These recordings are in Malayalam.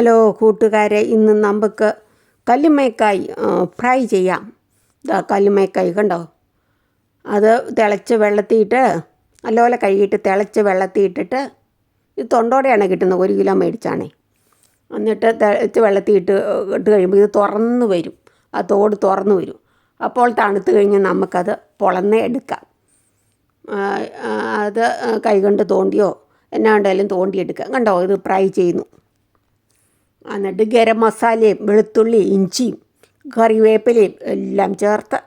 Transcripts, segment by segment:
ഹലോ കൂട്ടുകാരെ, ഇന്ന് നമുക്ക് കല്ലുമ്മേക്കായ് ഫ്രൈ ചെയ്യാം. ഇതാ കല്ലുമ്മേക്കായ് കണ്ടോ, അത് തിളച്ച് വെള്ളത്തിയിട്ട് നല്ലപോലെ കഴുകിയിട്ട് തിളച്ച് വെള്ളത്തിയിട്ടിട്ട്, ഇത് തൊണ്ടോടെയാണ് കിട്ടുന്നത്, 1 കിലോ മേടിച്ചാണേ. എന്നിട്ട് തിളച്ച് വെള്ളത്തിയിട്ട് ഇട്ട് കഴിയുമ്പോൾ ഇത് തുറന്ന് വരും, ആ തോട് തുറന്ന് വരും. അപ്പോൾ തണുത്ത് കഴിഞ്ഞ് നമുക്കത് പൊളന്ന് എടുക്കാം. അത് കൈകൊണ്ട് തോണ്ടിയോ എന്നാ ഉണ്ടെങ്കിലും തോണ്ടിയെടുക്കാം. കണ്ടോ, ഇത് ഫ്രൈ ചെയ്യുന്നു. എന്നിട്ട് ഗരം മസാലയും വെളുത്തുള്ളി ഇഞ്ചിയും കറിവേപ്പിലയും എല്ലാം ചേർത്ത്,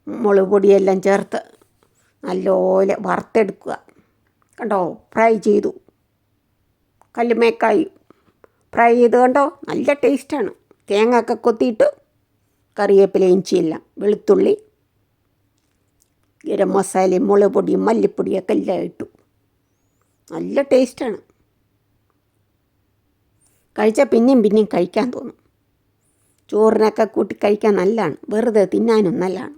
മുളക് പൊടിയെല്ലാം ചേർത്ത് നല്ലപോലെ വറുത്തെടുക്കുക. കണ്ടോ, ഫ്രൈ ചെയ്തു. കല്ലുമ്മേക്കായ് ഫ്രൈ ചെയ്ത് കണ്ടോ, നല്ല ടേസ്റ്റാണ്. തേങ്ങ ഒക്കെ കൊത്തിയിട്ട് കറിവേപ്പില ഇഞ്ചിയെല്ലാം വെളുത്തുള്ളി ഗരം മസാലയും മുളക് പൊടിയും മല്ലിപ്പൊടിയൊക്കെ എല്ലാം ഇട്ടു. നല്ല ടേസ്റ്റാണ്. കഴിച്ചാൽ പിന്നെയും കഴിക്കാൻ തോന്നും. ചോറിനൊക്കെ കൂട്ടി കഴിക്കാൻ നല്ലതാണ്, വെറുതെ തിന്നാനും നല്ലതാണ്.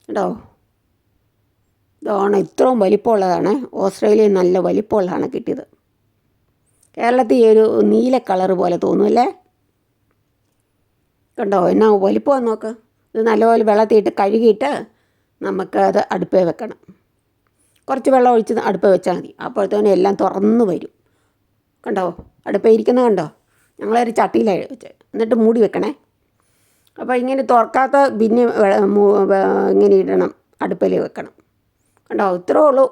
കേട്ടോ, ഇതാണ് ഇത്രയും വലിപ്പമുള്ളതാണ്. ഓസ്ട്രേലിയയിൽ നല്ല വലിപ്പമുള്ളതാണ് കിട്ടിയത്. കേരളത്തിൽ ഒരു നീല കളറ് പോലെ തോന്നുമല്ലേ. കണ്ടോ, എന്നാ വലിപ്പം നോക്ക്. ഇത് നല്ലപോലെ വെള്ളത്തിയിട്ട് കഴുകിയിട്ട് നമുക്കത് അടുപ്പിൽ വെക്കണം. കുറച്ച് വെള്ളം ഒഴിച്ച് അടുപ്പ് വെച്ചാൽ മതി. അപ്പോഴത്തേനും എല്ലാം തുറന്ന് വരും. കണ്ടോ, അടുപ്പ് ഇരിക്കുന്നത് കണ്ടോ. ഞങ്ങളൊരു ചട്ടിയിലാണ് വെച്ചത്, എന്നിട്ട് മൂടി വെക്കണേ. അപ്പോൾ ഇങ്ങനെ തുറക്കാത്ത പിന്നെ ഇങ്ങനെ ഇടണം, അടുപ്പിൽ വെക്കണം. കണ്ടോ, ഇത്രേ ഉള്ളൂ,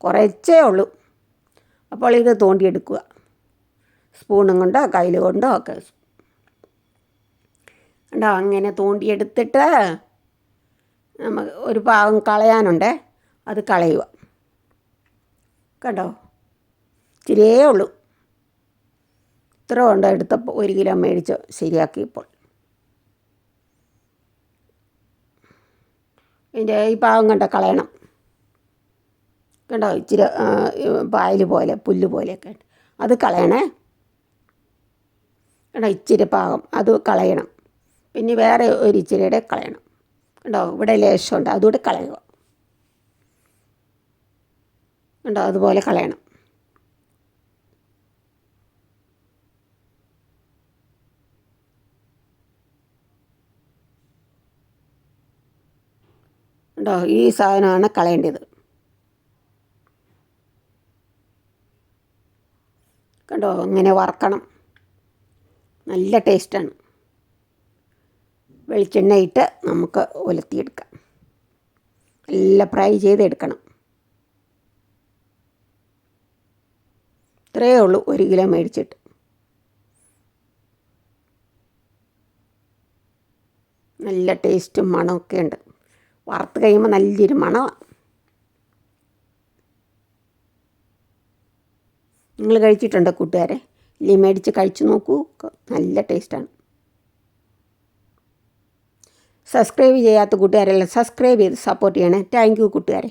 കുറച്ചേ ഉള്ളൂ. അപ്പോൾ ഇത് തോണ്ടിയെടുക്കുക, സ്പൂണും കൊണ്ടോ കയ്യിൽ കൊണ്ടോ ഒക്കെ. കണ്ടോ, അങ്ങനെ തോണ്ടിയെടുത്തിട്ട് നമുക്ക് ഒരു ഭാഗം കളയാനുണ്ട്, അത് കളയുക. കണ്ടോ, ഇച്ചിരിയേ ഉള്ളൂ. ഇത്ര കൊണ്ട് എടുത്തപ്പോൾ 1 കിലോ മേടിച്ച് ശരിയാക്കിയപ്പോൾ. ഇതിൻ്റെ ഈ ഭാഗം കണ്ടോ കളയണം. കണ്ടോ, ഇച്ചിരി പായൽ പോലെ പുല്ല് പോലെയൊക്കെ ഉണ്ട്, അത് കളയണേ. കണ്ടോ, ഇച്ചിരി ഭാഗം അത് കളയണം. പിന്നെ വേറെ ഒരു ഇച്ചിരിയുടെ കളയണം. കണ്ടോ, ഇവിടെ ലേശമുണ്ട്, അതുകൂടെ കളയുക. കണ്ടോ, അതുപോലെ കളയണം. കണ്ടോ, ഈ സാധനമാണ് കളയേണ്ടത്. കണ്ടോ, അങ്ങനെ വറക്കണം, നല്ല ടേസ്റ്റാണ്. വെളിച്ചെണ്ണയിട്ട് നമുക്ക് ഉലത്തിയെടുക്കാം, നല്ല ഫ്രൈ ചെയ്തെടുക്കണം. ഇത്രയേ ഉള്ളൂ, 1 കിലോ മേടിച്ചിട്ട്. നല്ല ടേസ്റ്റും മണമൊക്കെ ഉണ്ട്. വറുത്ത് കഴിയുമ്പോൾ നല്ലൊരു മണമാണ്. നിങ്ങൾ കഴിച്ചിട്ടുണ്ടോ കൂട്ടുകാരെ? ഇല്ലേ, മേടിച്ച് കഴിച്ചു നോക്കൂ, നല്ല ടേസ്റ്റാണ്. സബ്സ്ക്രൈബ് ചെയ്യാത്ത കൂട്ടുകാരെല്ലാം സബ്സ്ക്രൈബ് ചെയ്ത് സപ്പോർട്ട് ചെയ്യണേ. താങ്ക് യു കൂട്ടുകാരെ.